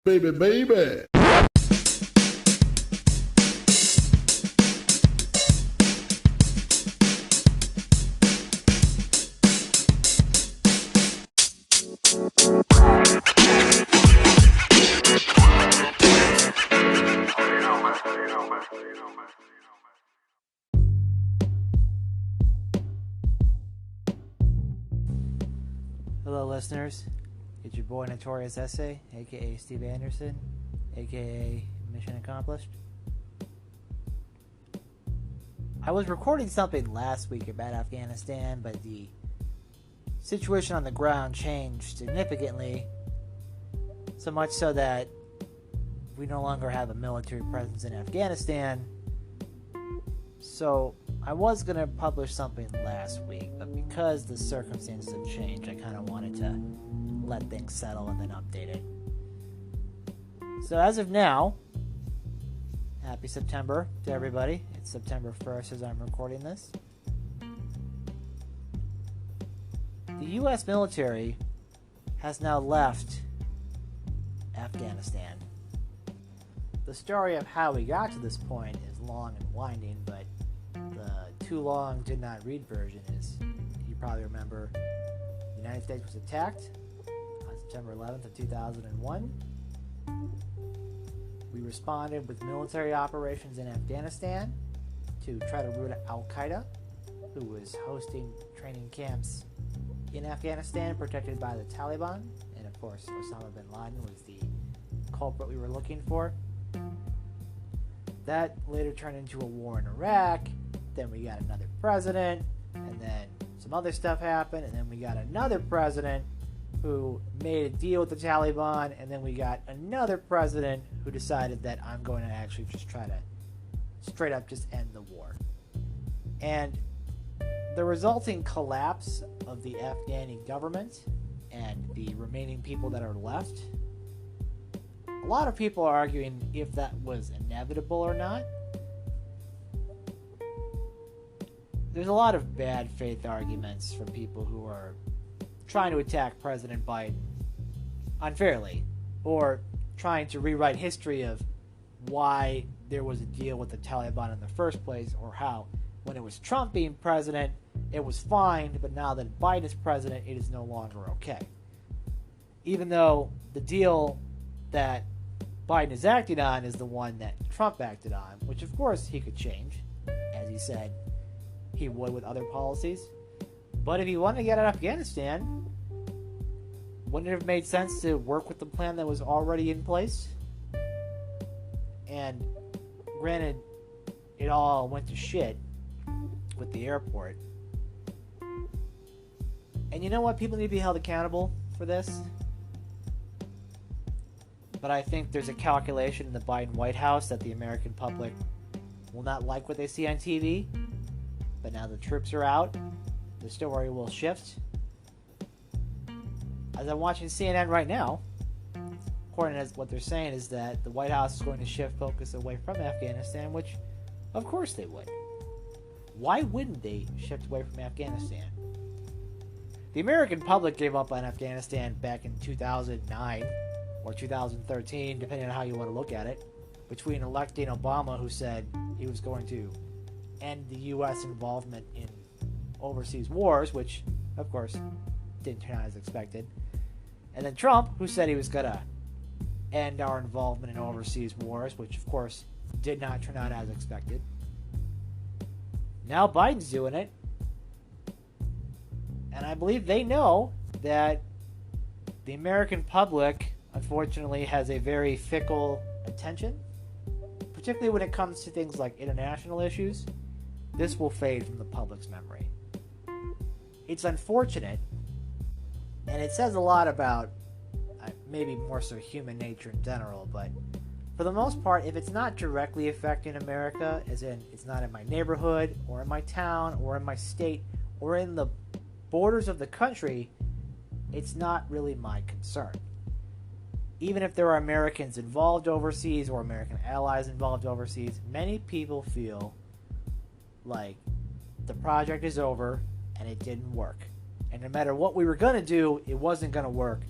Baby, baby. Hello, listeners. It's your boy NotoriousSA, aka Steve Anderson, aka Mission Accomplished. I was recording something last week about Afghanistan, but the situation on the ground changed significantly, so much so that we no longer have a military presence in Afghanistan. So I was going to publish something last week, but because the circumstances have changed, I kind of wanted to let things settle and then update it. So as of now, happy September to everybody. It's September 1st as I'm recording this. The U.S. military has now left Afghanistan. The story of how we got to this point is long and winding, but the too long did not read version is, you probably remember, the United States was attacked on September 11th of 2001. We responded with military operations in Afghanistan to try to root out Al-Qaeda, who was hosting training camps in Afghanistan protected by the Taliban. And of course, Osama bin Laden was the culprit we were looking for. That later turned into a war in Iraq. Then we got another president, and then some other stuff happened, and then we got another president who made a deal with the Taliban, and then we got another president who decided that I'm going to actually just try to straight up just end the war. And the resulting collapse of the Afghani government and the remaining people that are left, a lot of people are arguing if that was inevitable or not. There's a lot of bad faith arguments from people who are trying to attack President Biden unfairly, or trying to rewrite history of why there was a deal with the Taliban in the first place, or how when it was Trump being president it was fine, but now that Biden is president it is no longer okay. Even though the deal that Biden is acting on is the one that Trump acted on, which of course he could change, as he said he would with other policies. But if he wanted to get out of Afghanistan, wouldn't it have made sense to work with the plan that was already in place? And granted, it all went to shit with the airport. And you know what? People need to be held accountable for this. But I think there's a calculation in the Biden White House that the American public will not like what they see on TV. But now the troops are out, the story will shift. As I'm watching CNN right now, according to what they're saying is that the White House is going to shift focus away from Afghanistan, which of course they would. Why wouldn't they shift away from Afghanistan? The American public gave up on Afghanistan back in 2009 or 2013, depending on how you want to look at it, between electing Obama, who said he was going to end the U.S. involvement in overseas wars, which, of course, didn't turn out as expected, and then Trump, who said he was going to end our involvement in overseas wars, which, of course, did not turn out as expected. Now Biden's doing it, and I believe they know that the American public, unfortunately, has a very fickle attention, particularly when it comes to things like international issues. This will fade from the public's memory. It's unfortunate, and it says a lot about maybe more so human nature in general, but for the most part, if it's not directly affecting America, as in it's not in my neighborhood, or in my town, or in my state, or in the borders of the country, it's not really my concern. Even if there are Americans involved overseas, or American allies involved overseas, many people feel like the project is over and it didn't work. And no matter what we were going to do, it wasn't going to work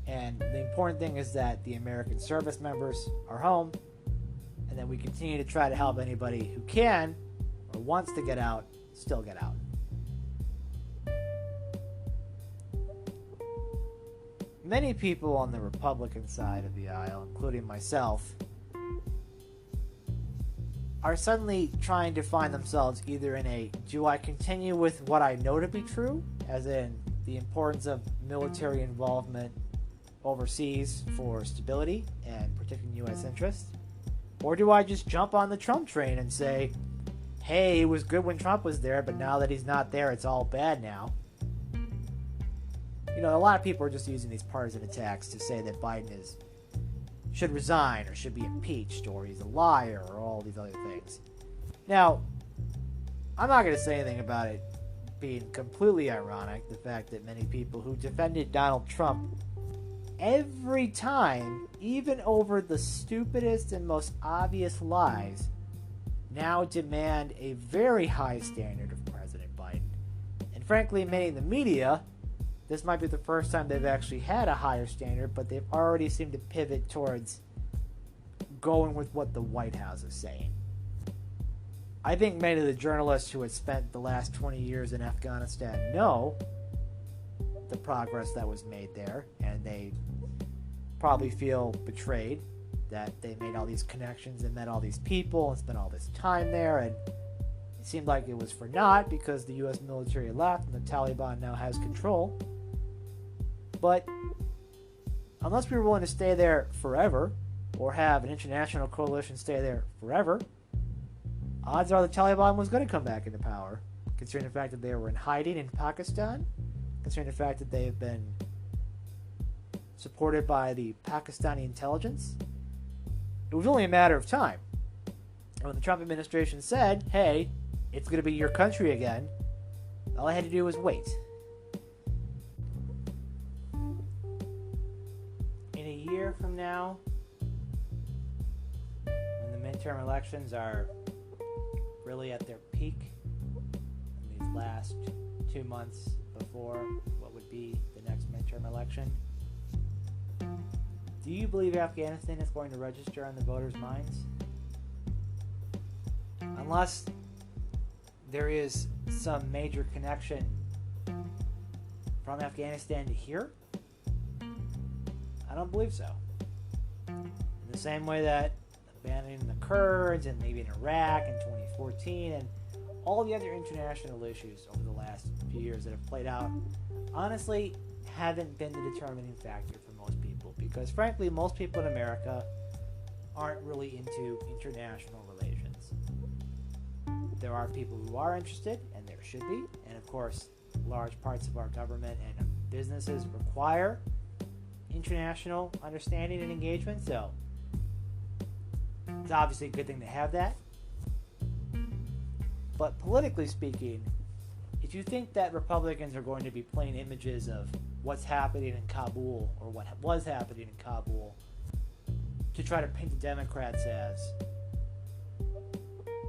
And the important thing is that the American service members are home, and that we continue to try to help anybody who can or wants to get out still get out. Many people on the Republican side of the aisle, including myself, are suddenly trying to find themselves either in a, do I continue with what I know to be true, as in the importance of military involvement overseas for stability and protecting U.S. interests, or do I just jump on the Trump train and say, hey, it was good when Trump was there, but now that he's not there, it's all bad now? You know, a lot of people are just using these partisan attacks to say that Biden should resign or should be impeached or he's a liar or all these other things. Now, I'm not going to say anything about it being completely ironic, the fact that many people who defended Donald Trump every time, even over the stupidest and most obvious lies, now demand a very high standard of President Biden. And frankly, many in the media, this might be the first time they've actually had a higher standard, but they've already seemed to pivot towards going with what the White House is saying. I think many of the journalists who had spent the last 20 years in Afghanistan know the progress that was made there, and they probably feel betrayed that they made all these connections and met all these people and spent all this time there, and it seemed like it was for naught because the U.S. military left and the Taliban now has control. But unless we were willing to stay there forever, or have an international coalition stay there forever, odds are the Taliban was going to come back into power, considering the fact that they were in hiding in Pakistan, considering the fact that they have been supported by the Pakistani intelligence. It was only a matter of time. And when the Trump administration said, hey, it's going to be your country again, all I had to do was wait. In a year from now, when the midterm elections are really at their peak, in these last 2 months before what would be the next midterm election, do you believe Afghanistan is going to register on the voters' minds? Unless there is some major connection from Afghanistan to here, I don't believe so. In the same way that abandoning the Kurds and maybe in Iraq in 2014 and all the other international issues over the last few years that have played out, honestly, haven't been the determining factor for most people, because frankly, most people in America aren't really into international relations. There are people who are interested, and there should be, and of course, large parts of our government and businesses require international understanding and engagement, so it's obviously a good thing to have that. But politically speaking, if you think that Republicans are going to be playing images of what's happening in Kabul or what was happening in Kabul to try to paint the Democrats as,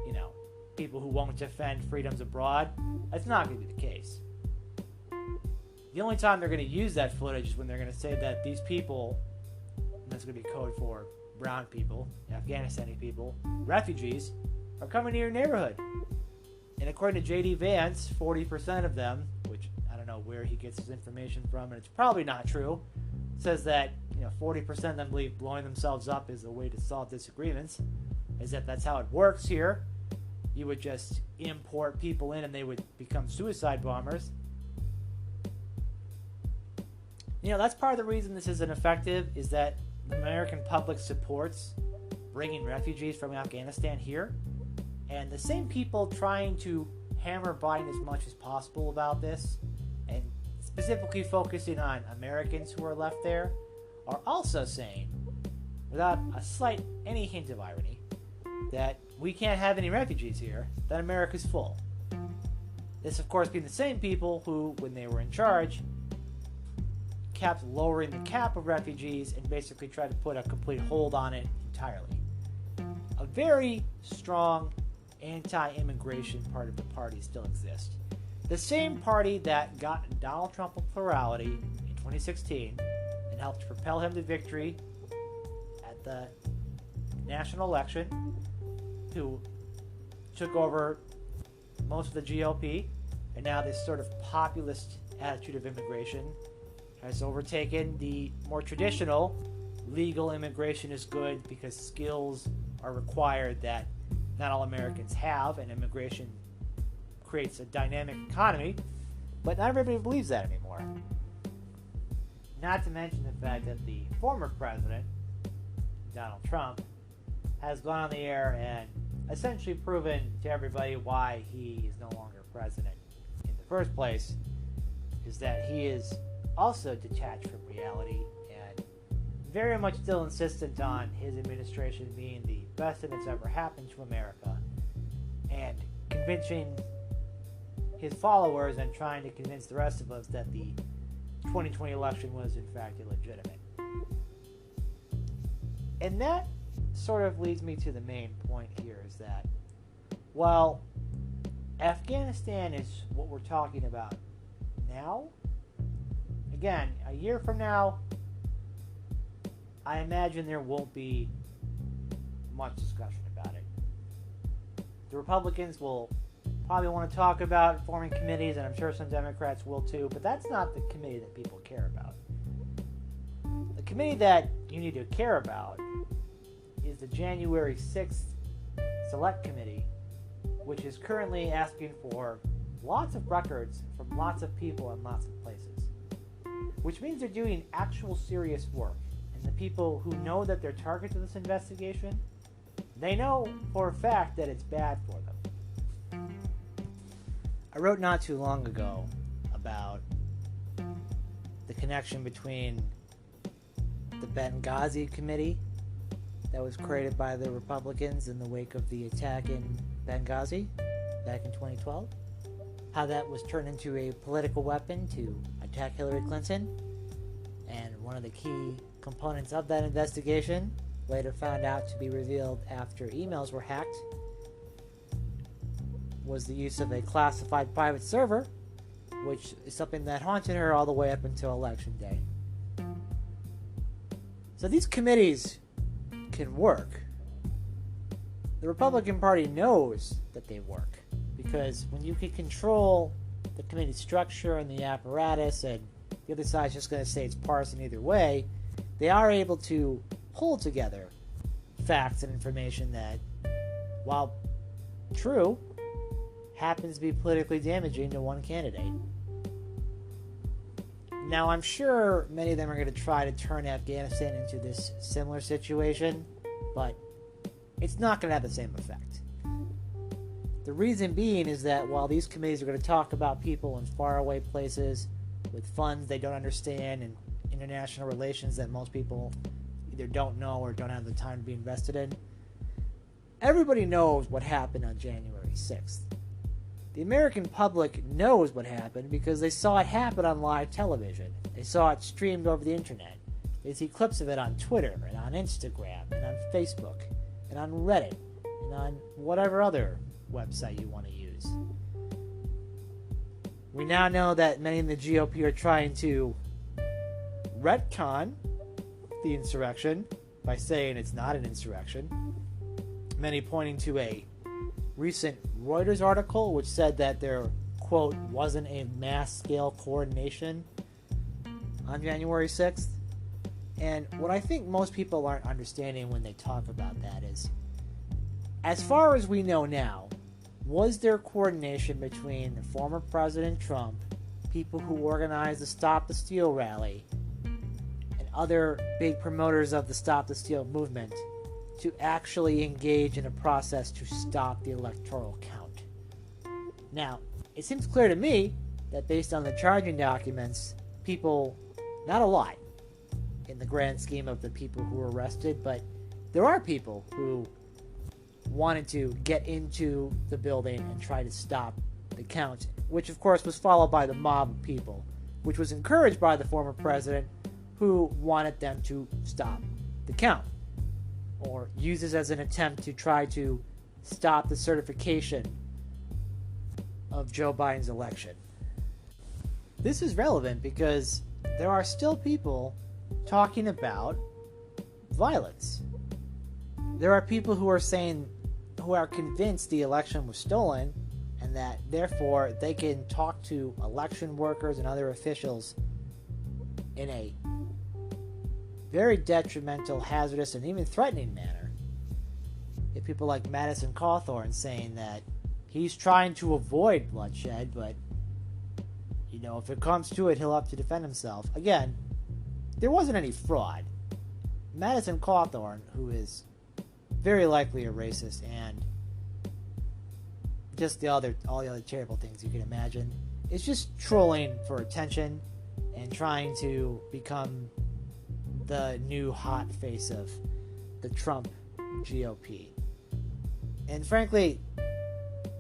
you know, people who won't defend freedoms abroad, that's not going to be the case. The only time they're going to use that footage is when they're going to say that these people, and that's going to be code for brown people, Afghanistani people, refugees, are coming to your neighborhood. And according to J.D. Vance, 40% of them, which I don't know where he gets his information from, and it's probably not true, says that 40% of them believe blowing themselves up is a way to solve disagreements, as if that's how it works here. You would just import people in and they would become suicide bombers. That's part of the reason this isn't effective, is that the American public supports bringing refugees from Afghanistan here. And the same people trying to hammer Biden as much as possible about this, and specifically focusing on Americans who are left there, are also saying, without any hint of irony, that we can't have any refugees here, that America's full. This, of course, being the same people who, when they were in charge, kept lowering the cap of refugees and basically tried to put a complete hold on it entirely. A very strong anti-immigration part of the party still exists. The same party that got Donald Trump a plurality in 2016 and helped propel him to victory at the national election, who took over most of the GOP, and now this sort of populist attitude of immigration has overtaken the more traditional legal immigration is good because skills are required that not all Americans have, and immigration creates a dynamic economy, but not everybody believes that anymore. Not to mention the fact that the former president, Donald Trump, has gone on the air and essentially proven to everybody why he is no longer president in the first place, is that he is also detached from reality and very much still insistent on his administration being the best thing that's ever happened to America, and convincing his followers and trying to convince the rest of us that the 2020 election was in fact illegitimate. And that sort of leads me to the main point here, is that while Afghanistan is what we're talking about now, again, a year from now, I imagine there won't be much discussion about it. The Republicans will probably want to talk about forming committees, and I'm sure some Democrats will too, but that's not the committee that people care about. The committee that you need to care about is the January 6th Select Committee, which is currently asking for lots of records from lots of people in lots of places, which means they're doing actual serious work. And the people who know that they're targets of this investigation, they know for a fact that it's bad for them. I wrote not too long ago about the connection between the Benghazi Committee that was created by the Republicans in the wake of the attack in Benghazi back in 2012, how that was turned into a political weapon to attack Hillary Clinton, and one of the key components of that investigation, later found out to be revealed after emails were hacked, was the use of a classified private server, which is something that haunted her all the way up until Election Day. So these committees can work. The Republican Party knows that they work, because when you can control the committee structure and the apparatus, and the other side's just going to say it's partisan either way, they are able to pull together facts and information that, while true, happens to be politically damaging to one candidate. Now, I'm sure many of them are going to try to turn Afghanistan into this similar situation, but it's not going to have the same effect. The reason being is that while these committees are going to talk about people in faraway places with funds they don't understand and international relations that most people either don't know or don't have the time to be invested in, everybody knows what happened on January 6th. The American public knows what happened because they saw it happen on live television. They saw it streamed over the internet. They see clips of it on Twitter and on Instagram and on Facebook and on Reddit and on whatever other website you want to use. We now know that many in the GOP are trying to retcon the insurrection by saying it's not an insurrection. Many pointing to a recent Reuters article which said that there, quote, wasn't a mass-scale coordination on January 6th. And what I think most people aren't understanding when they talk about that is, as far as we know now, was there coordination between the former President Trump, people who organized the Stop the Steal rally, and other big promoters of the Stop the Steal movement to actually engage in a process to stop the electoral count? Now, it seems clear to me that based on the charging documents, people, not a lot in the grand scheme of the people who were arrested, but there are people who wanted to get into the building and try to stop the count, which of course was followed by the mob of people, which was encouraged by the former president, who wanted them to stop the count, or use this as an attempt to try to stop the certification of Joe Biden's election. This is relevant because there are still people talking about violence. There are people who are convinced the election was stolen, and that therefore they can talk to election workers and other officials in a very detrimental, hazardous, and even threatening manner. You have people like Madison Cawthorn saying that he's trying to avoid bloodshed, but if it comes to it, he'll have to defend himself. Again, there wasn't any fraud. Madison Cawthorn, who is very likely a racist and just all the other terrible things you can imagine, is just trolling for attention and trying to become the new hot face of the Trump GOP. And frankly,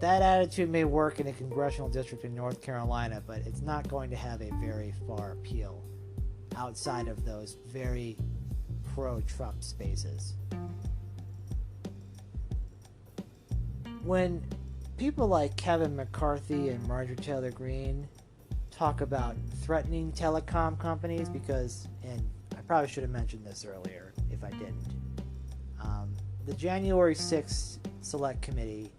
that attitude may work in a congressional district in North Carolina, but it's not going to have a very far appeal outside of those very pro-Trump spaces. When people like Kevin McCarthy and Marjorie Taylor Greene talk about threatening telecom companies, and I probably should have mentioned this earlier if I didn't, the January 6th Select Committee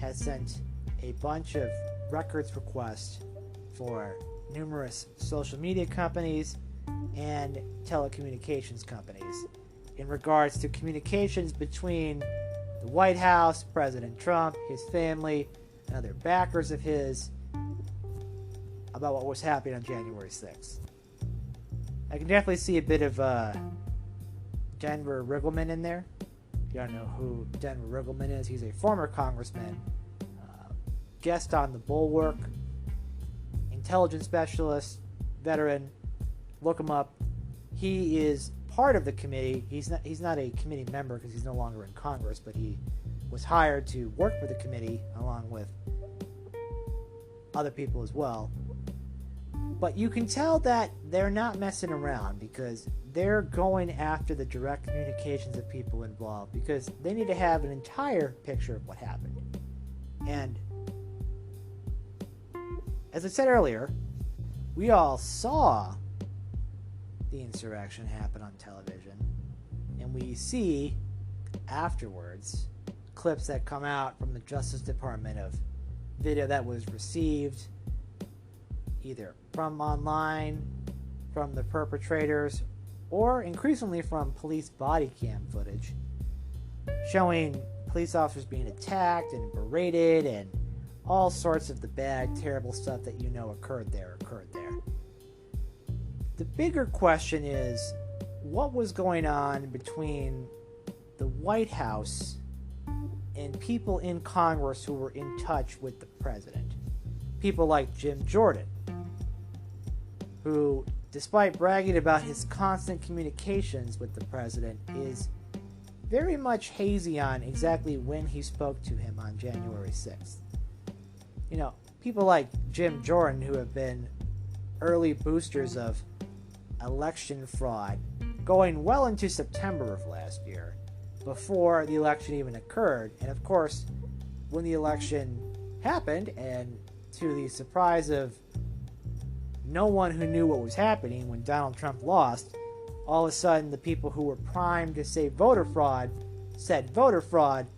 has sent a bunch of records requests for numerous social media companies and telecommunications companies in regards to communications between the White House, President Trump, his family, and other backers of his about what was happening on January 6th. I can definitely see a bit of Denver Riggleman in there. If you don't know who Denver Riggleman is, he's a former congressman, guest on The Bulwark, intelligence specialist, veteran. Look him up. He is part of the committee. He's not a committee member because he's no longer in Congress, but he was hired to work for the committee along with other people as well. But you can tell that they're not messing around because they're going after the direct communications of people involved because they need to have an entire picture of what happened. And as I said earlier, we all saw the insurrection happen on television, and we see afterwards clips that come out from the Justice Department of video that was received either from online, from the perpetrators, or increasingly from police body cam footage showing police officers being attacked and berated and all sorts of the bad, terrible stuff that occurred there. The bigger question is, what was going on between the White House and people in Congress who were in touch with the president? People like Jim Jordan, who, despite bragging about his constant communications with the president, is very much hazy on exactly when he spoke to him on January 6th. People like Jim Jordan, who have been early boosters of election fraud going well into September of last year, before the election even occurred. And of course, when the election happened, and to the surprise of no one who knew what was happening, when Donald Trump lost, all of a sudden the people who were primed to say voter fraud said voter fraud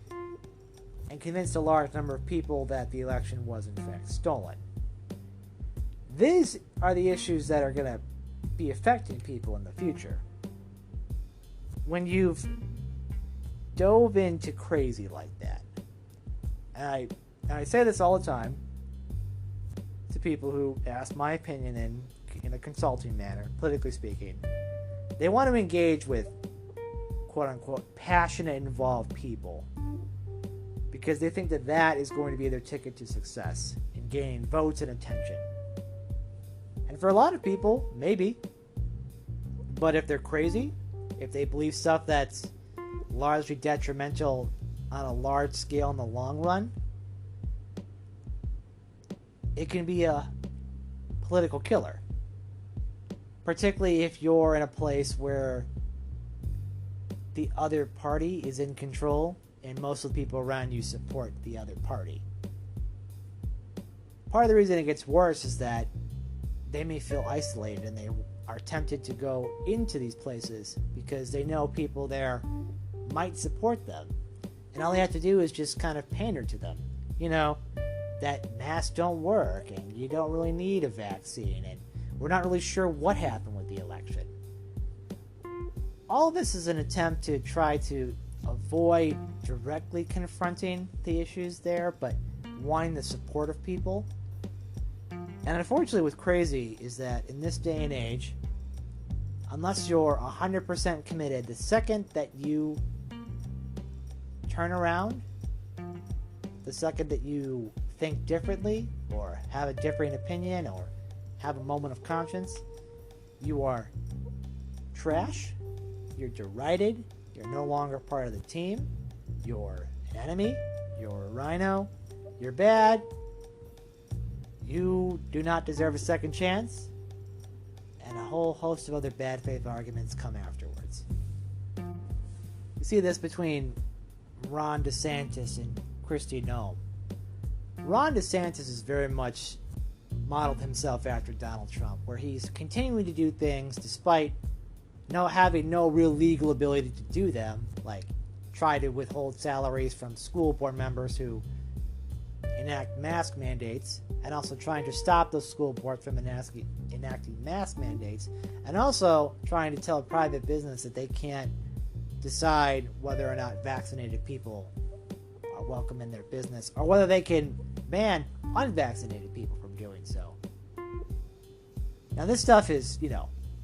and convinced a large number of people that the election was in fact stolen. These are the issues that are going to be affecting people in the future. When you've dove into crazy like that, and I say this all the time to people who ask my opinion in a consulting manner, politically speaking, they want to engage with quote-unquote passionate, involved people because they think that is going to be their ticket to success in gaining votes and attention. And for a lot of people, maybe. But if they're crazy, if they believe stuff that's largely detrimental on a large scale in the long run, it can be a political killer. Particularly if you're in a place where the other party is in control and most of the people around you support the other party. Part of the reason it gets worse is that they may feel isolated and are tempted to go into these places because they know people there might support them. And all they have to do is just kind of pander to them. That masks don't work and you don't really need a vaccine and we're not really sure what happened with the election. All of this is an attempt to try to avoid directly confronting the issues there, but wanting the support of people. And unfortunately what's crazy is that in this day and age, unless you're 100% committed, the second that you turn around, the second that you think differently or have a differing opinion or have a moment of conscience, you are trash, you're derided, you're no longer part of the team, you're an enemy, you're a rhino, you're bad, you do not deserve a second chance, and a whole host of other bad faith arguments come afterwards. You see this between Ron DeSantis and Kristi Noem. Ron DeSantis is very much modeled himself after Donald Trump, where he's continuing to do things despite having no real legal ability to do them, like try to withhold salaries from school board members who enact mask mandates, and also trying to stop those school boards from enacting mask mandates, and also trying to tell a private business that they can't decide whether or not vaccinated people are welcome in their business, or whether they can ban unvaccinated people from doing so. Now this stuff is,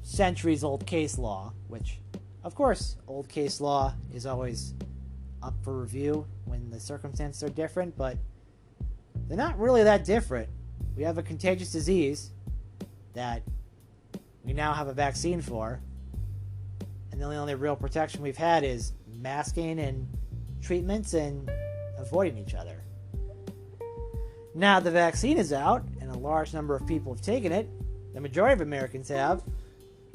centuries old case law, which, of course, old case law is always up for review when the circumstances are different, but they're not really that different. We have a contagious disease that we now have a vaccine for, and the only real protection we've had is masking and treatments and avoiding each other. Now the vaccine is out, and a large number of people have taken it. The majority of Americans have.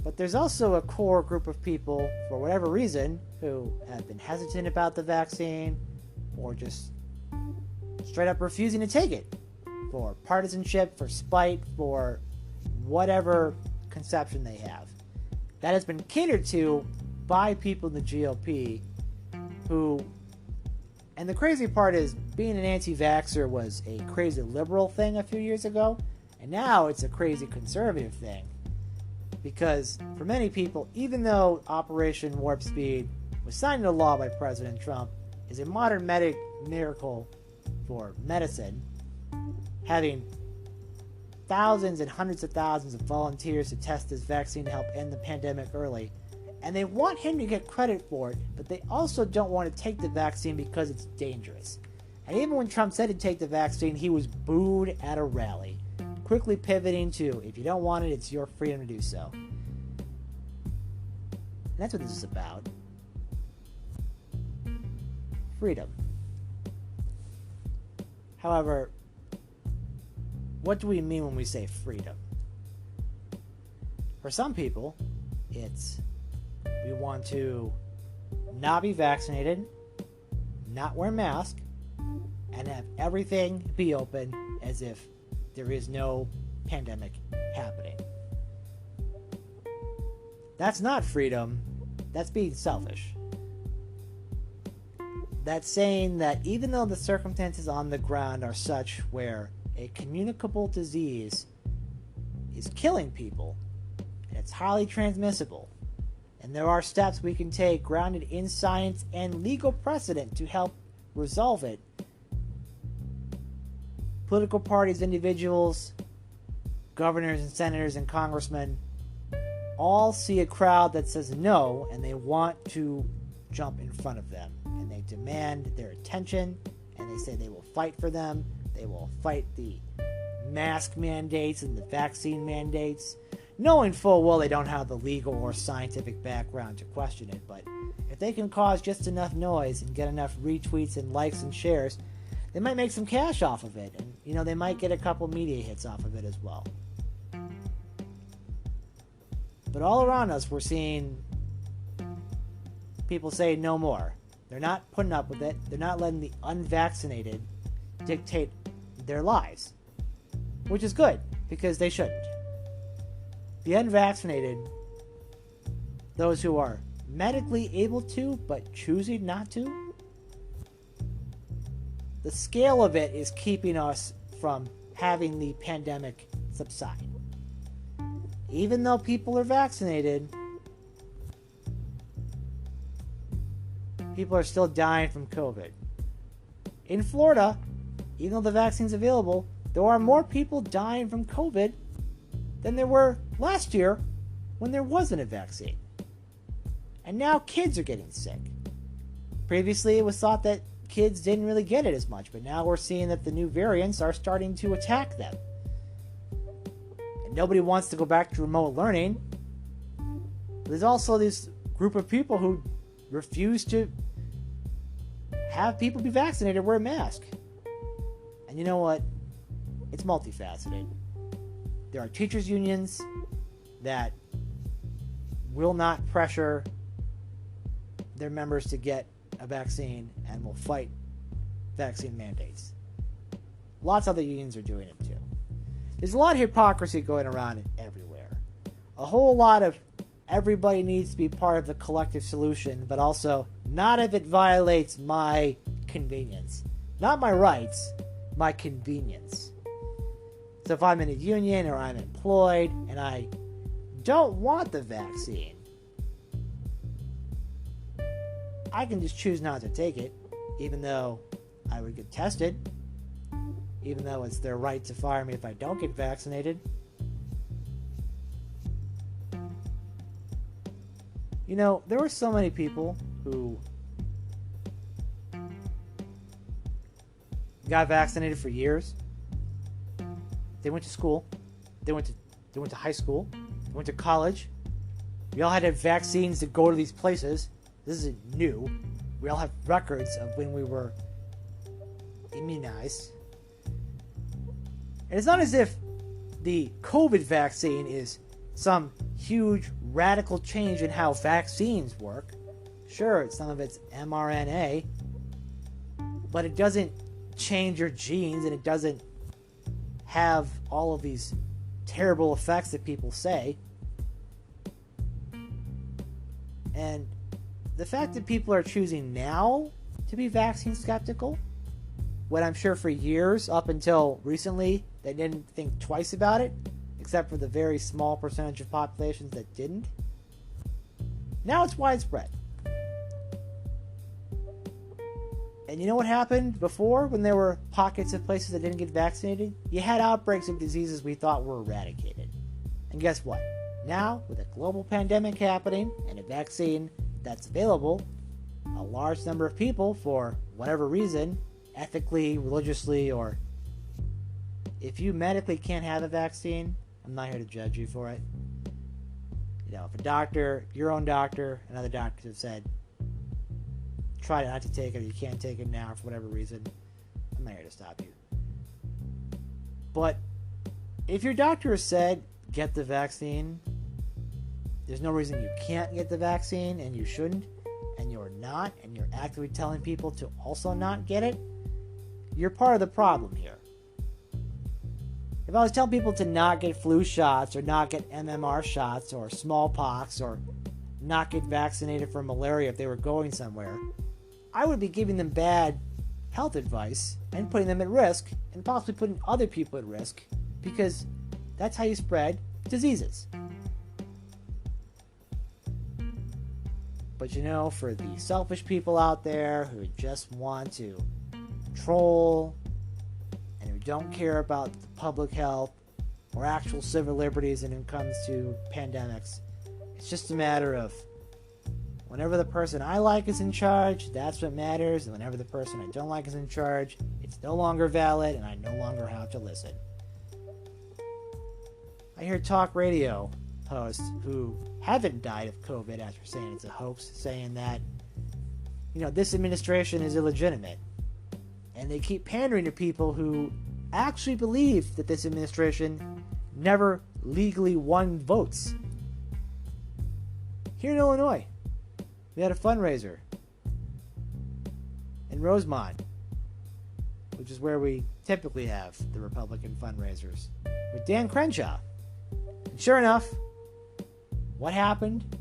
But there's also a core group of people, for whatever reason, who have been hesitant about the vaccine, or just straight up refusing to take it, for partisanship, for spite, for whatever conception they have. That has been catered to by people in the GOP who, and the crazy part is, being an anti-vaxxer was a crazy liberal thing a few years ago, and now it's a crazy conservative thing. Because for many people, even though Operation Warp Speed was signed into law by President Trump, is a modern miracle for medicine, having thousands and hundreds of thousands of volunteers to test this vaccine to help end the pandemic early, and they want him to get credit for it, but they also don't want to take the vaccine because it's dangerous. And even when Trump said to take the vaccine, he was booed at a rally, quickly pivoting to, if you don't want it, it's your freedom to do so. And that's what this is about. Freedom. However, what do we mean when we say freedom? For some people, it's we want to not be vaccinated, not wear masks, and have everything be open as if there is no pandemic happening. That's not freedom. That's being selfish. That's saying that even though the circumstances on the ground are such where a communicable disease is killing people, and it's highly transmissible, and there are steps we can take grounded in science and legal precedent to help resolve it, political parties, individuals, governors and senators and congressmen all see a crowd that says no, and they want to jump in front of them, and they demand their attention, and they say they will fight for them. They will fight the mask mandates and the vaccine mandates, knowing full well they don't have the legal or scientific background to question it. But if they can cause just enough noise and get enough retweets and likes and shares, they might make some cash off of it, and they might get a couple media hits off of it as well. But all around us, we're seeing people say no more. They're not putting up with it. They're not letting the unvaccinated dictate their lives, which is good, because they shouldn't. the unvaccinated, those who are medically able to but choosing not to, the scale of it is keeping us from having the pandemic subside. Even though people are vaccinated, people are still dying from COVID. In Florida, even though the vaccine's available, there are more people dying from COVID than there were last year when there wasn't a vaccine. And now kids are getting sick. Previously, it was thought that kids didn't really get it as much, but now we're seeing that the new variants are starting to attack them. And nobody wants to go back to remote learning. There's also this group of people who refuse to have people be vaccinated wear a mask. And you know what? It's multifaceted. There are teachers' unions that will not pressure their members to get a vaccine and will fight vaccine mandates. Lots of other unions are doing it too. There's a lot of hypocrisy going around everywhere. A whole lot of everybody needs to be part of the collective solution, but also not if it violates my convenience. Not my rights, my convenience. So if I'm in a union or I'm employed and I don't want the vaccine, I can just choose not to take it, even though I would get tested, even though it's their right to fire me if I don't get vaccinated. You know, there were so many people who got vaccinated for years. They went to school. They went to high school. They went to college. We all had to have vaccines to go to these places. This isn't new. We all have records of when we were immunized. And it's not as if the COVID vaccine is some huge radical change in how vaccines work. Sure, some of it's mRNA, but it doesn't change your genes and it doesn't have all of these terrible effects that people say. And the fact that people are choosing now to be vaccine skeptical, when I'm sure for years, up until recently, they didn't think twice about it, except for the very small percentage of populations that didn't. Now it's widespread. And you know what happened before when there were pockets of places that didn't get vaccinated? You had outbreaks of diseases we thought were eradicated. And guess what? Now, with a global pandemic happening and a vaccine that's available, a large number of people, for whatever reason, ethically, religiously, or if you medically can't have a vaccine, I'm not here to judge you for it. You know, if a doctor, your own doctor, and other doctors have said, try not to take it, or you can't take it now for whatever reason, I'm not here to stop you. But if your doctor has said, get the vaccine, there's no reason you can't get the vaccine, and you shouldn't, and you're not, and you're actively telling people to also not get it, you're part of the problem here. If I was telling people to not get flu shots, or not get MMR shots, or smallpox, or not get vaccinated for malaria if they were going somewhere, I would be giving them bad health advice and putting them at risk, and possibly putting other people at risk, because that's how you spread diseases. But you know, for the selfish people out there who just want to troll and who don't care about the public health or actual civil liberties when it comes to pandemics, it's just a matter of whenever the person I like is in charge, that's what matters, and whenever the person I don't like is in charge, it's no longer valid and I no longer have to listen. I hear talk radio hosts who haven't died of COVID after saying it's a hoax, saying that, you know, this administration is illegitimate. And they keep pandering to people who actually believe that this administration never legally won votes. Here in Illinois, we had a fundraiser in Rosemont, which is where we typically have the Republican fundraisers, with Dan Crenshaw. And sure enough, what happened?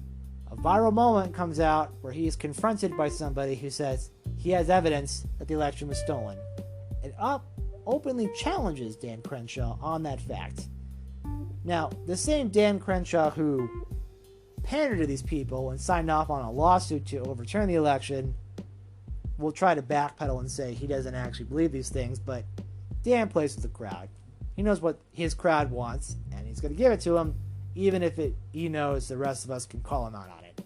A viral moment comes out where he is confronted by somebody who says he has evidence that the election was stolen, and openly challenges Dan Crenshaw on that fact. Now, the same Dan Crenshaw who pandered to these people and signed off on a lawsuit to overturn the election will try to backpedal and say he doesn't actually believe these things, but Dan plays with the crowd. He knows what his crowd wants, and he's going to give it to them, even if he knows the rest of us can call him out on it.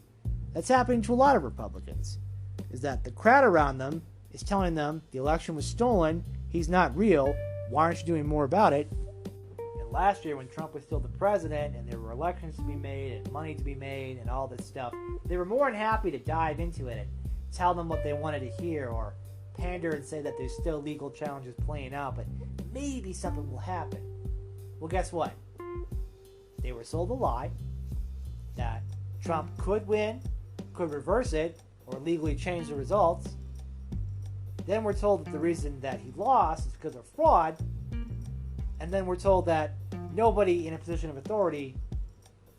That's happening to a lot of Republicans, is that the crowd around them is telling them the election was stolen, he's not real, why aren't you doing more about it? And last year when Trump was still the president and there were elections to be made and money to be made and all this stuff, they were more than happy to dive into it and tell them what they wanted to hear, or pander and say that there's still legal challenges playing out, but maybe something will happen. Well, guess what? They were sold a lie that Trump could win, could reverse it, or legally change the results. Then we're told that the reason that he lost is because of fraud, and then we're told that nobody in a position of authority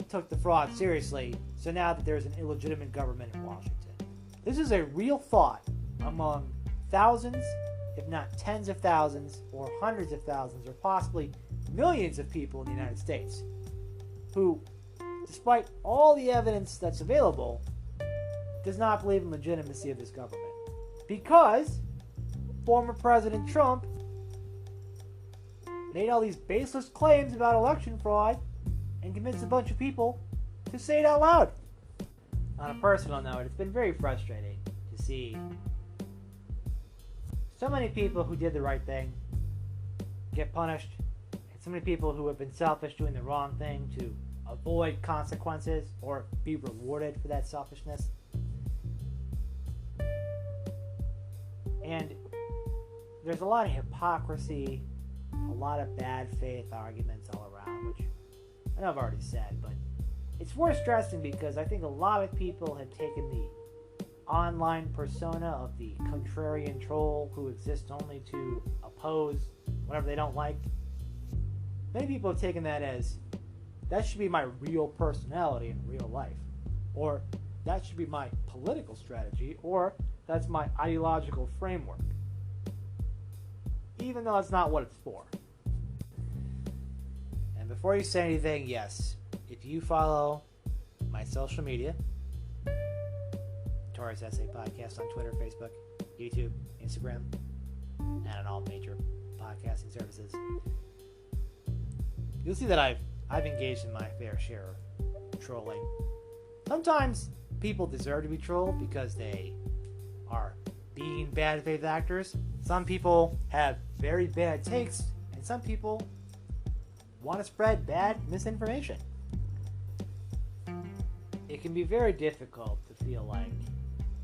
took the fraud seriously, so now that there's an illegitimate government in Washington. This is a real thought among thousands, if not tens of thousands, or hundreds of thousands, or possibly millions of people in the United States who, despite all the evidence that's available, does not believe in the legitimacy of this government. Because former President Trump made all these baseless claims about election fraud and convinced a bunch of people to say it out loud. On a personal note, it's been very frustrating to see so many people who did the right thing get punished, and so many people who have been selfish doing the wrong thing to avoid consequences or be rewarded for that selfishness. And there's a lot of hypocrisy, a lot of bad faith arguments all around, which I know I've already said, but it's worth stressing because I think a lot of people have taken the online persona of the contrarian troll who exists only to oppose whatever they don't like. Many people have taken that as, that should be my real personality in real life, or that should be my political strategy, or that's my ideological framework, even though that's not what it's for. And before you say anything, yes, if you follow my social media, NotoriousSA Podcast on Twitter, Facebook, YouTube, Instagram, and on all major podcasting services, you'll see that I've engaged in my fair share of trolling. Sometimes people deserve to be trolled because they are being bad faith actors. Some people have very bad takes, and some people want to spread bad misinformation. It can be very difficult to feel like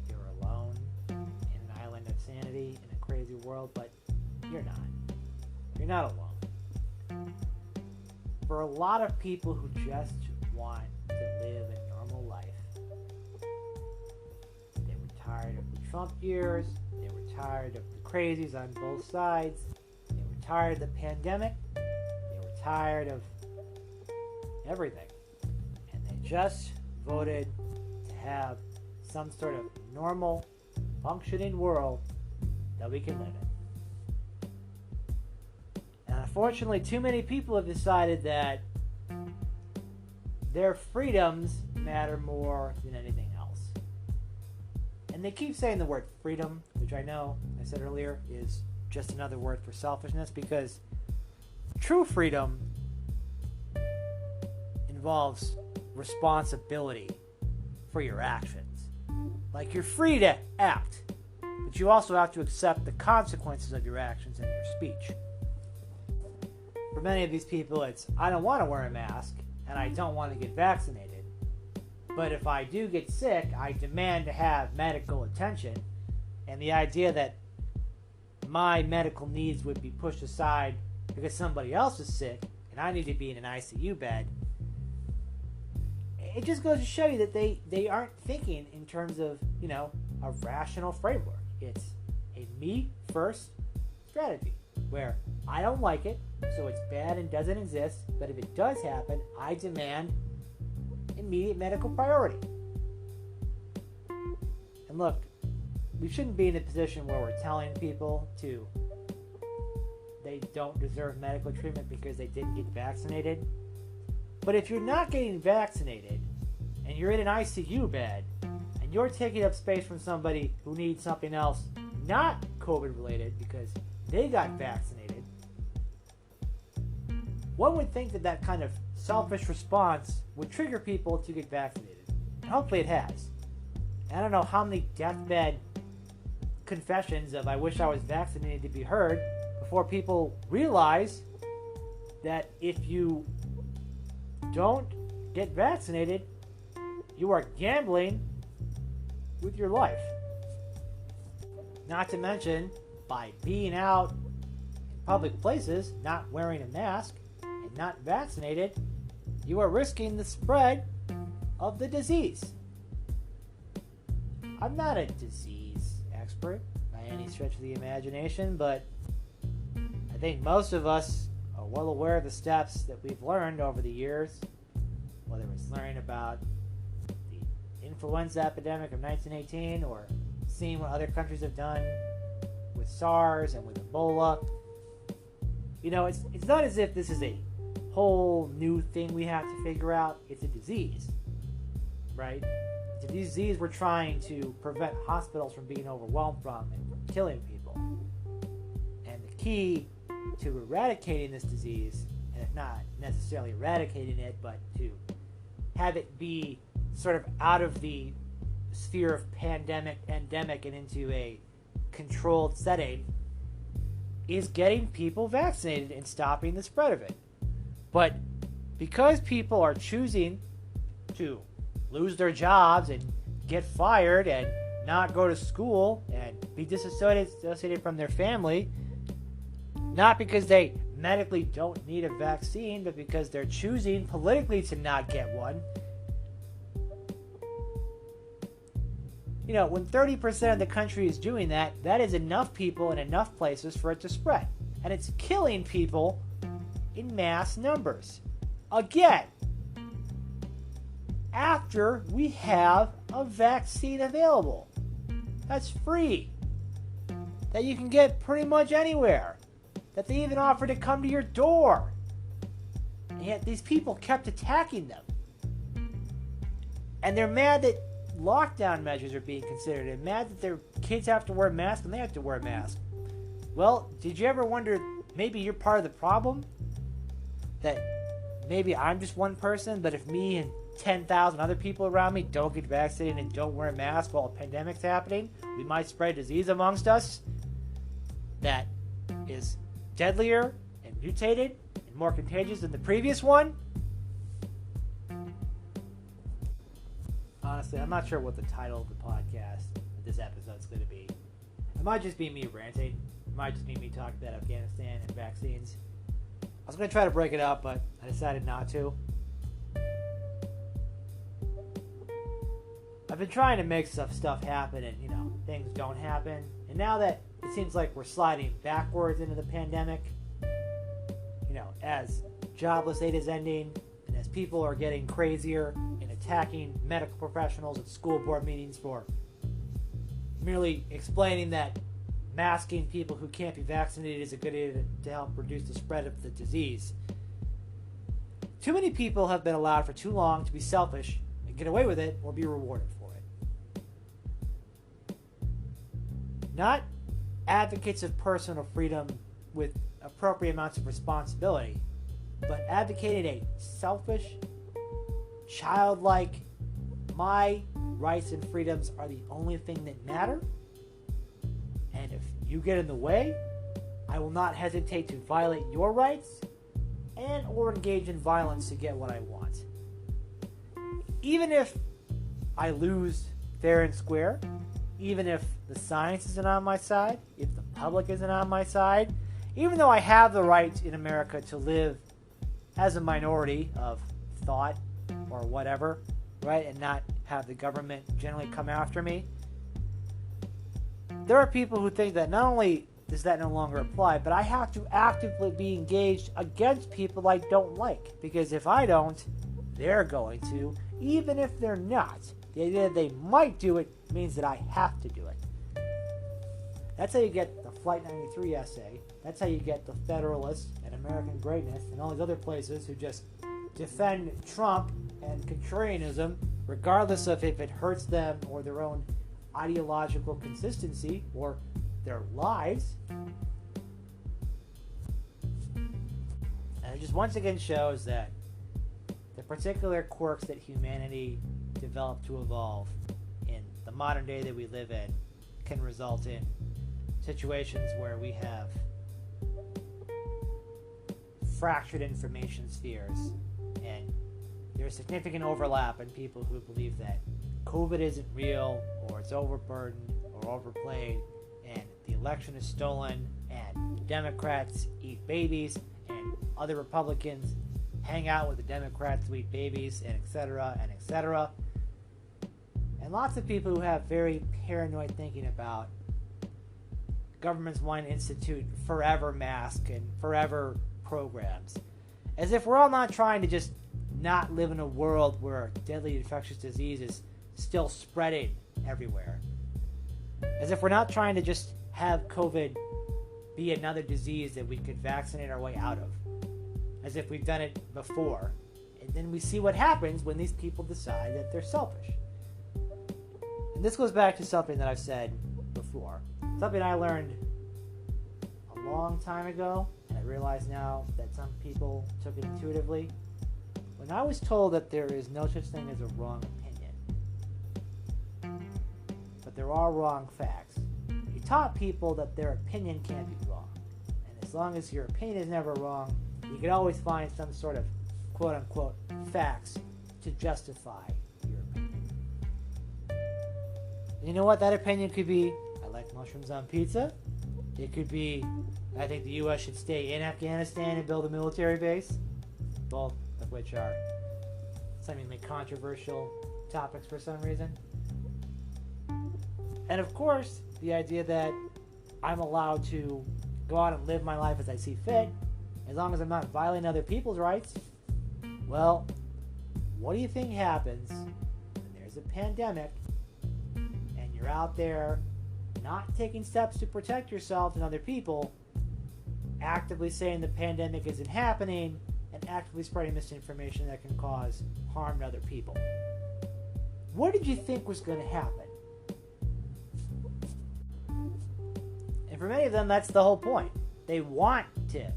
you're alone in an island of sanity in a crazy world, but you're not. You're not alone. For a lot of people who just want to live a normal life, they were tired of the Trump years, they were tired of the crazies on both sides, they were tired of the pandemic, they were tired of everything, and they just voted to have some sort of normal, functioning world that we can live in. And unfortunately, too many people have decided that their freedoms matter more than anything else. And they keep saying the word freedom, which I know, I said earlier, is just another word for selfishness, because true freedom involves responsibility for your actions. Like, you're free to act, but you also have to accept the consequences of your actions and your speech. For many of these people, it's, I don't want to wear a mask and I don't want to get vaccinated, but if I do get sick, I demand to have medical attention, and the idea that my medical needs would be pushed aside because somebody else is sick and I need to be in an ICU bed, it just goes to show you that they aren't thinking in terms of, a rational framework. It's a me first strategy where I don't like it, so it's bad and doesn't exist, but if it does happen, I demand immediate medical priority. And look, we shouldn't be in a position where we're telling people they don't deserve medical treatment because they didn't get vaccinated. But if you're not getting vaccinated and you're in an ICU bed and you're taking up space from somebody who needs something else not COVID related because they got vaccinated, one would think that kind of selfish response would trigger people to get vaccinated. And hopefully it has. I don't know how many deathbed confessions of "I wish I was vaccinated" to be heard before people realize that if you don't get vaccinated, you are gambling with your life. Not to mention, by being out in public places, not wearing a mask, and not vaccinated, you are risking the spread of the disease. I'm not a disease expert by any stretch of the imagination, but I think most of us are well aware of the steps that we've learned over the years, whether it's learning about the influenza epidemic of 1918 or seeing what other countries have done with SARS and with Ebola. You know, it's not as if this is a whole new thing we have to figure out. It's a disease, right? It's a disease we're trying to prevent hospitals from being overwhelmed from and from killing people. And the key to eradicating this disease, and if not necessarily eradicating it, but to have it be sort of out of the sphere of pandemic, endemic, and into a controlled setting, is getting people vaccinated and stopping the spread of it. But because people are choosing to lose their jobs and get fired and not go to school and be disassociated from their family, not because they medically don't need a vaccine, but because they're choosing politically to not get one. You know, when 30% of the country is doing that, that is enough people in enough places for it to spread. And it's killing people in mass numbers. Again, after we have a vaccine available that's free, that you can get pretty much anywhere, that they even offer to come to your door. And yet these people kept attacking them. And they're mad that lockdown measures are being considered, and mad that their kids have to wear masks and they have to wear masks. Well, did you ever wonder maybe you're part of the problem? That maybe I'm just one person, but if me and 10,000 other people around me don't get vaccinated and don't wear masks while a pandemic's happening, we might spread disease amongst us that is deadlier and mutated and more contagious than the previous one? Honestly, I'm not sure what the title of the podcast of this episode is going to be. It might just be me ranting. It might just be me talking about Afghanistan and vaccines. I was going to try to break it up, but I decided not to. I've been trying to make stuff happen, and, you know, things don't happen. And now that it seems like we're sliding backwards into the pandemic, you know, as jobless aid is ending, and as people are getting crazier and attacking medical professionals at school board meetings for merely explaining that masking people who can't be vaccinated is a good idea to help reduce the spread of the disease. Too many people have been allowed for too long to be selfish and get away with it or be rewarded for it. Not advocates of personal freedom with appropriate amounts of responsibility, but advocating a selfish, childlike, my rights and freedoms are the only thing that matter, and if you get in the way, I will not hesitate to violate your rights and or engage in violence to get what I want. Even if I lose fair and square, even if the science isn't on my side, if the public isn't on my side, even though I have the right in America to live as a minority of thought or whatever, right, and not have the government generally come after me, there are people who think that not only does that no longer apply, but I have to actively be engaged against people I don't like, because if I don't, they're going to, even if they're not. The idea that they might do it means that I have to do it. That's how you get the Flight 93 essay. That's how you get the Federalists and American Greatness and all these other places who just defend Trump and contrarianism, regardless of if it hurts them or their own ideological consistency or their lives. And it just once again shows that the particular quirks that humanity developed to evolve in the modern day that we live in can result in situations where we have fractured information spheres, and there's significant overlap in people who believe that COVID isn't real, or it's overburdened or overplayed, and the election is stolen, and Democrats eat babies, and other Republicans hang out with the Democrats who eat babies, and etc., and etc. And lots of people who have very paranoid thinking about governments wanting to institute forever masks and forever programs. As if we're all not trying to just not live in a world where deadly infectious disease is still spreading everywhere. As if we're not trying to just have COVID be another disease that we could vaccinate our way out of. As if we've done it before. And then we see what happens when these people decide that they're selfish. And this goes back to something that I've said before. Something I learned a long time ago, and I realize now that some people took it intuitively. When I was told that there is no such thing as a wrong opinion, but there are wrong facts, he taught people that their opinion can't be wrong. And as long as your opinion is never wrong, you can always find some sort of quote-unquote facts to justify your opinion. And you know what that opinion could be? I like mushrooms on pizza. It could be, I think the U.S. should stay in Afghanistan and build a military base. Both of which are seemingly controversial topics for some reason. And of course, the idea that I'm allowed to go out and live my life as I see fit, as long as I'm not violating other people's rights. Well, what do you think happens when there's a pandemic and you're out there not taking steps to protect yourself and other people, actively saying the pandemic isn't happening, and actively spreading misinformation that can cause harm to other people? What did you think was going to happen? And for many of them, that's the whole point. They want to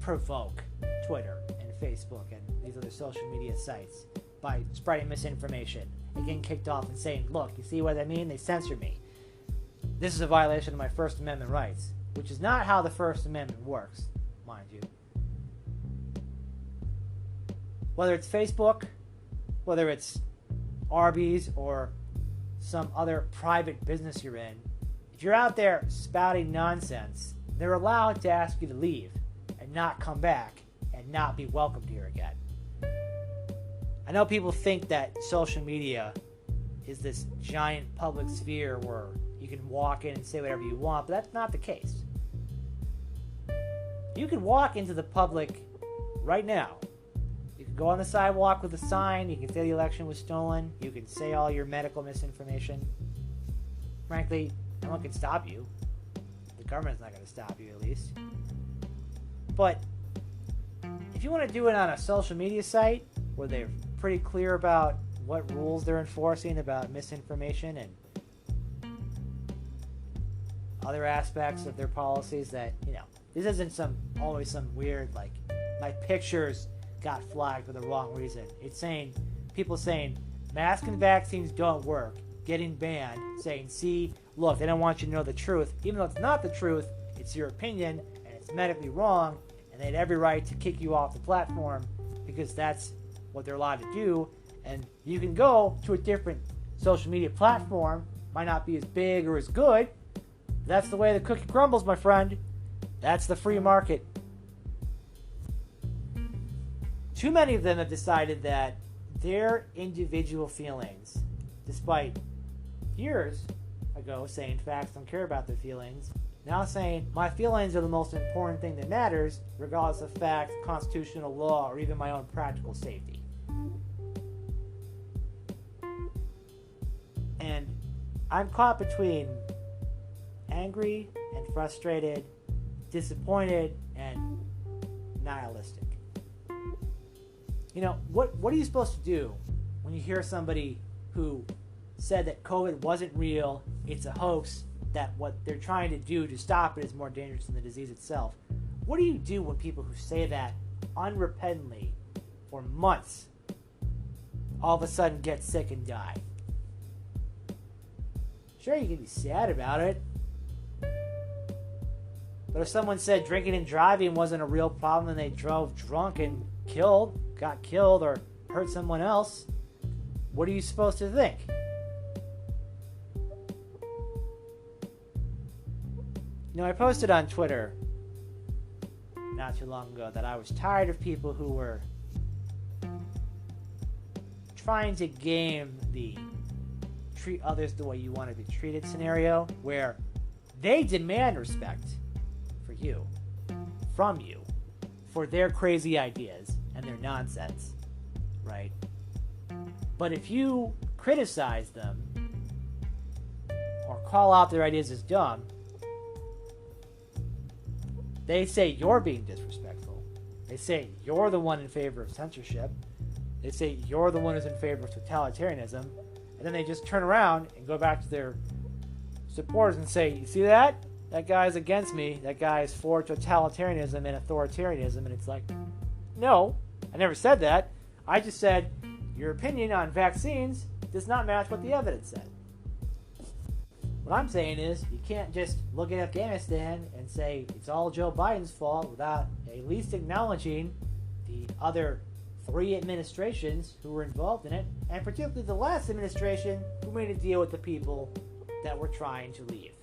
provoke Twitter and Facebook and these other social media sites by spreading misinformation and getting kicked off and saying, look, you see what I mean? They censor me. This is a violation of my First Amendment rights, which is not how the First Amendment works, mind you. Whether it's Facebook, whether it's Arby's or some other private business you're in, if you're out there spouting nonsense, they're allowed to ask you to leave and not come back and not be welcomed here again. I know people think that social media is this giant public sphere where you can walk in and say whatever you want, but that's not the case. You can walk into the public right now. You can go on the sidewalk with a sign. You can say the election was stolen. You can say all your medical misinformation. Frankly, no one can stop you. The government's not going to stop you, at least. But if you want to do it on a social media site where they're pretty clear about what rules they're enforcing about misinformation and other aspects of their policies, that, this isn't always some weird, like, my pictures got flagged for the wrong reason. It's people saying masks and vaccines don't work, getting banned, saying, see, look, they don't want you to know the truth. Even though it's not the truth, it's your opinion, and it's medically wrong, and they had every right to kick you off the platform because that's what they're allowed to do. And you can go to a different social media platform, might not be as big or as good. That's the way the cookie crumbles, my friend. That's the free market. Too many of them have decided that their individual feelings, despite years ago saying facts don't care about their feelings, now saying my feelings are the most important thing that matters, regardless of fact, constitutional law, or even my own practical safety. I'm caught between angry and frustrated, disappointed and nihilistic. You know, what are you supposed to do when you hear somebody who said that COVID wasn't real, it's a hoax, that what they're trying to do to stop it is more dangerous than the disease itself? What do you do when people who say that unrepentantly for months all of a sudden get sick and die? Sure, you can be sad about it. But if someone said drinking and driving wasn't a real problem and they drove drunk and got killed or hurt someone else, what are you supposed to think? You know, I posted on Twitter not too long ago that I was tired of people who were trying to game the treat others the way you want to be treated scenario, where they demand respect from you, for their crazy ideas and their nonsense, right? But if you criticize them or call out their ideas as dumb, they say you're being disrespectful. They say you're the one in favor of censorship. They say you're the one who's in favor of totalitarianism. And then they just turn around and go back to their supporters and say, you see that? That guy's against me. That guy's for totalitarianism and authoritarianism. And it's like, no, I never said that. I just said your opinion on vaccines does not match what the evidence said. What I'm saying is you can't just look at Afghanistan and say it's all Joe Biden's fault without at least acknowledging the other 3 administrations who were involved in it, and particularly the last administration who made a deal with the people that were trying to leave.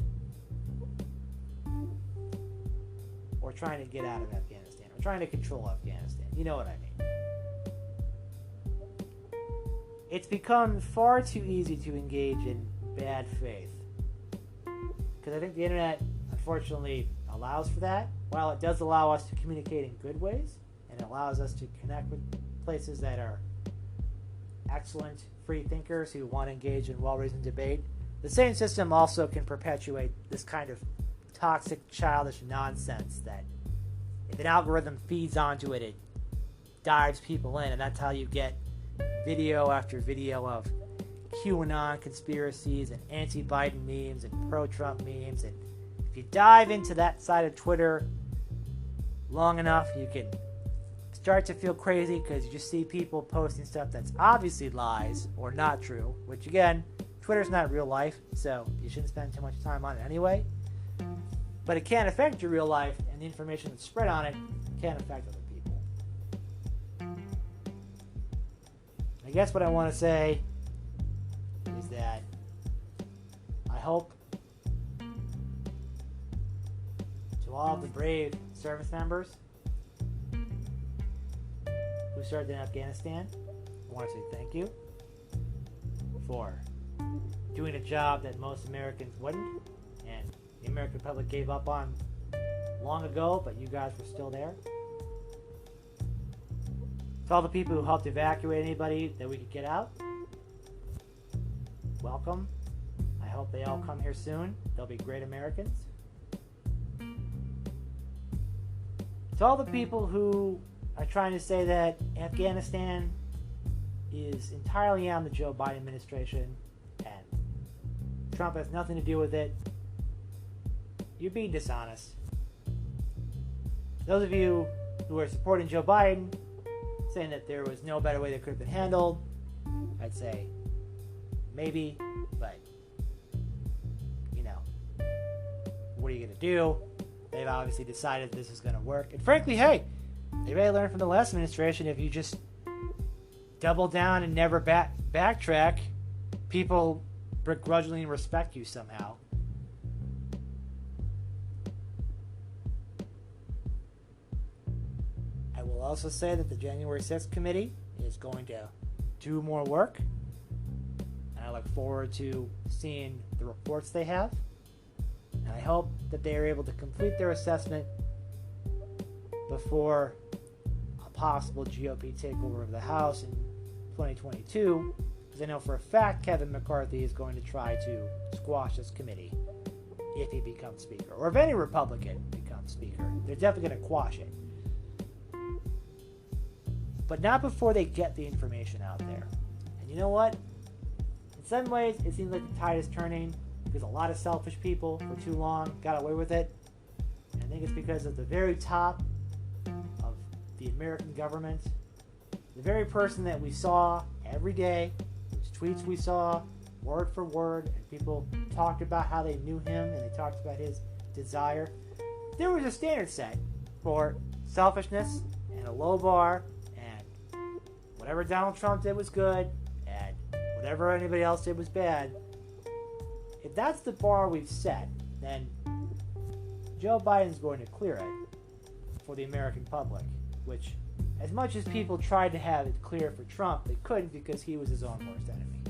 Or trying to get out of Afghanistan, or trying to control Afghanistan. You know what I mean. It's become far too easy to engage in bad faith. Because I think the internet, unfortunately, allows for that. While it does allow us to communicate in good ways, and it allows us to connect with places that are excellent free thinkers who want to engage in well-reasoned debate, the same system also can perpetuate this kind of toxic, childish nonsense that if an algorithm feeds onto it, it dives people in, and that's how you get video after video of QAnon conspiracies and anti-Biden memes and pro-Trump memes. And if you dive into that side of Twitter long enough, you can start to feel crazy because you just see people posting stuff that's obviously lies or not true, which again, Twitter's not real life, so you shouldn't spend too much time on it anyway. But it can affect your real life, and the information that's spread on it can affect other people. I guess what I want to say is that I hope to all of the brave service members who served in Afghanistan, I want to say thank you for doing a job that most Americans wouldn't, and the American public gave up on long ago, but you guys were still there. To all the people who helped evacuate anybody that we could get out, welcome. I hope they all come here soon. They'll be great Americans. To all the people who are trying to say that Afghanistan is entirely on the Joe Biden administration and Trump has nothing to do with it, you're being dishonest. Those of you who are supporting Joe Biden, saying that there was no better way that could have been handled, I'd say maybe, but what are you going to do? They've obviously decided this is going to work. And frankly, hey, they may learn from the last administration. If you just double down and never backtrack, people begrudgingly respect you somehow. I will also say that the January 6th committee is going to do more work. And I look forward to seeing the reports they have. And I hope that they are able to complete their assessment before a possible GOP takeover of the House in 2022 because I know for a fact Kevin McCarthy is going to try to squash this committee if he becomes Speaker, or if any Republican becomes Speaker. They're definitely going to quash it. But not before they get the information out there. And you know what? In some ways, it seems like the tide is turning because a lot of selfish people for too long got away with it. And I think it's because of the very top of the American government, the very person that we saw every day, whose tweets we saw, word for word, and people talked about how they knew him and they talked about his desire. There was a standard set for selfishness and a low bar, and whatever Donald Trump did was good, and whatever anybody else did was bad. If that's the bar we've set, then Joe Biden's going to clear it for the American public, which, as much as people tried to have it clear for Trump, they couldn't because he was his own worst enemy.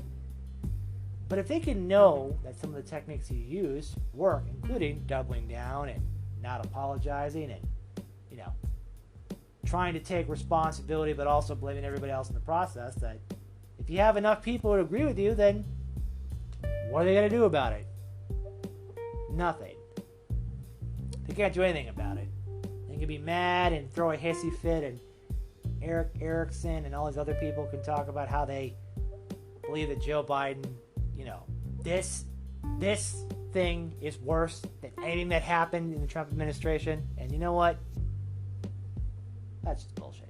But if they can know that some of the techniques he used work, including doubling down and not apologizing and, trying to take responsibility but also blaming everybody else in the process, that if you have enough people who agree with you, then what are they going to do about it? Nothing. They can't do anything about it. They can be mad and throw a hissy fit, and Eric Erickson and all these other people can talk about how they believe that Joe Biden, this thing is worse than anything that happened in the Trump administration. And you know what? That's just bullshit.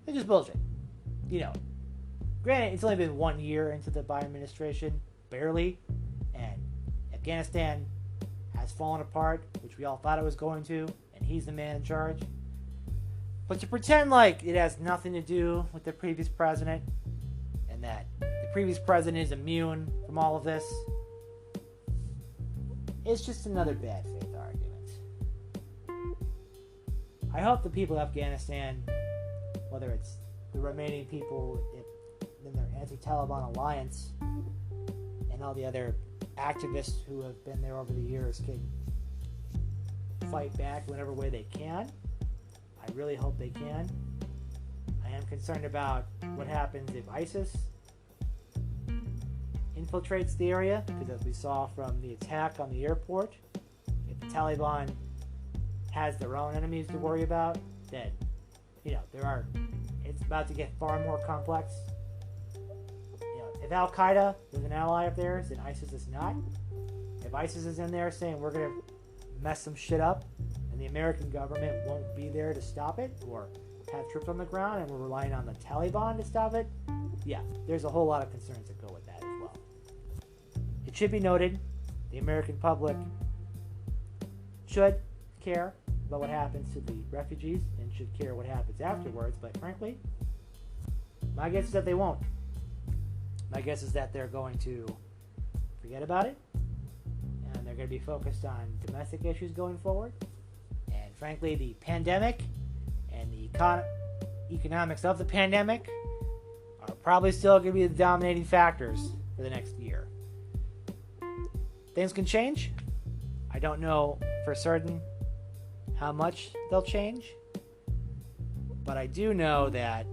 It's just bullshit. Granted, it's only been 1 year into the Biden administration, barely, and Afghanistan has fallen apart, which we all thought it was going to, and he's the man in charge. But to pretend like it has nothing to do with the previous president, and that the previous president is immune from all of this, it's just another bad faith argument. I hope the people of Afghanistan, whether it's the remaining people in their anti-Taliban alliance and all the other activists who have been there over the years, can fight back whatever way they can. I really hope they can. I am concerned about what happens if ISIS infiltrates the area, because as we saw from the attack on the airport, if the Taliban has their own enemies to worry about, then it's about to get far more complex. If Al-Qaeda was an ally of theirs and ISIS is not, if ISIS is in there saying we're going to mess some shit up and the American government won't be there to stop it, or have troops on the ground and we're relying on the Taliban to stop it, there's a whole lot of concerns that go with that as well. It should be noted, the American public should care about what happens to the refugees and should care what happens afterwards, but frankly, my guess is that they won't. My guess is that they're going to forget about it, and they're going to be focused on domestic issues going forward. And frankly, the pandemic and the economics of the pandemic are probably still going to be the dominating factors for the next year. Things can change. I don't know for certain how much they'll change, but I do know that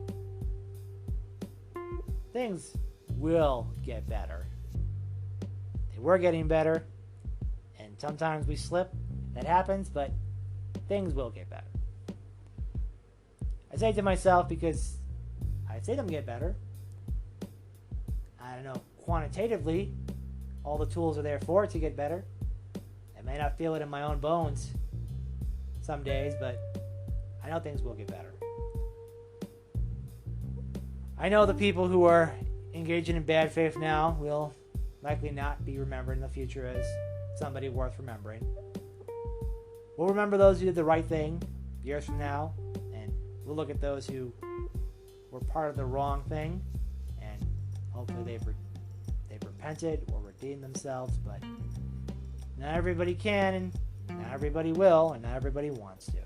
things will get better. They were getting better, and sometimes we slip. That happens, but things will get better. I say it to myself because I say them get better. I don't know, quantitatively, all the tools are there for it to get better. I may not feel it in my own bones some days, but I know things will get better. I know the people who are engaging in bad faith now will likely not be remembered in the future as somebody worth remembering. We'll remember those who did the right thing years from now, and we'll look at those who were part of the wrong thing, and hopefully they've repented or redeemed themselves, but not everybody can, and not everybody will, and not everybody wants to.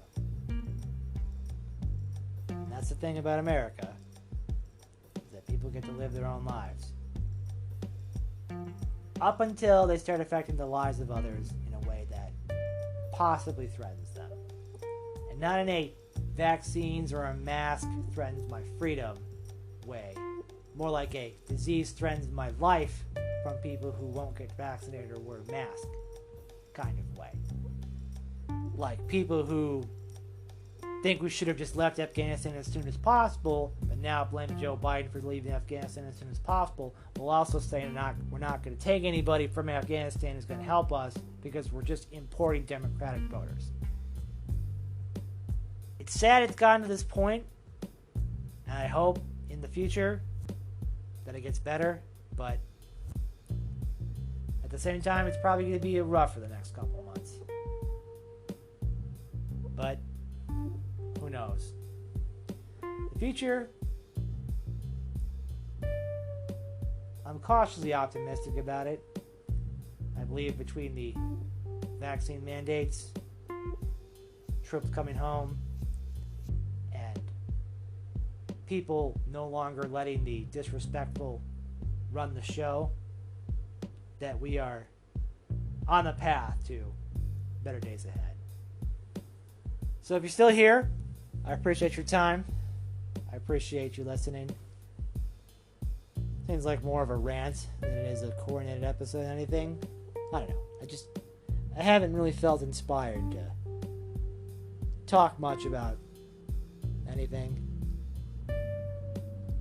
And that's the thing about America, is that people get to live their own lives. Up until they start affecting the lives of others in a way that possibly threatens them. And not in a vaccines or a mask threatens my freedom way. more like a disease threatens my life from people who won't get vaccinated or wear a mask kind of way. Like people who think we should have just left Afghanistan as soon as possible, but now blame Joe Biden for leaving Afghanistan as soon as possible, while also saying we're not going to take anybody from Afghanistan who's going to help us because we're just importing Democratic voters. It's sad it's gotten to this point, and I hope in the future that it gets better, but at the same time, it's probably going to be rough for the next couple of months. But who knows? The future, I'm cautiously optimistic about it. I believe between the vaccine mandates, troops coming home, and people no longer letting the disrespectful run the show, that we are on the path to better days ahead. So if you're still here, I appreciate your time. I appreciate you listening. Seems like more of a rant than it is a coordinated episode or anything. I don't know. I haven't really felt inspired to talk much about anything. If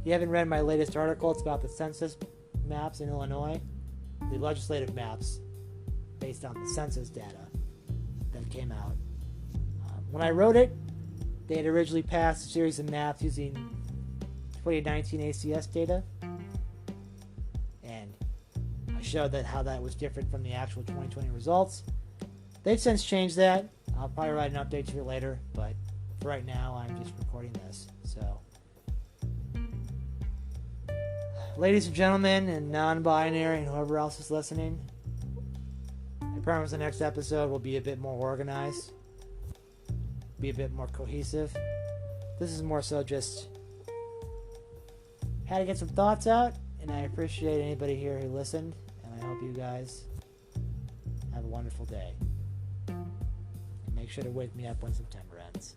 you haven't read my latest article, it's about the census maps in Illinois. The legislative maps based on the census data that came out. When I wrote it, they had originally passed a series of maps using 2019 ACS data, and I showed how that was different from the actual 2020 results. They've since changed that. I'll probably write an update to it later, but for right now, I'm just recording this. So, ladies and gentlemen, and non-binary, and whoever else is listening, I promise the next episode will be a bit more organized, be a bit more cohesive. This is more so just had to get some thoughts out, and I appreciate anybody here who listened, and I hope you guys have a wonderful day. And make sure to wake me up when September ends.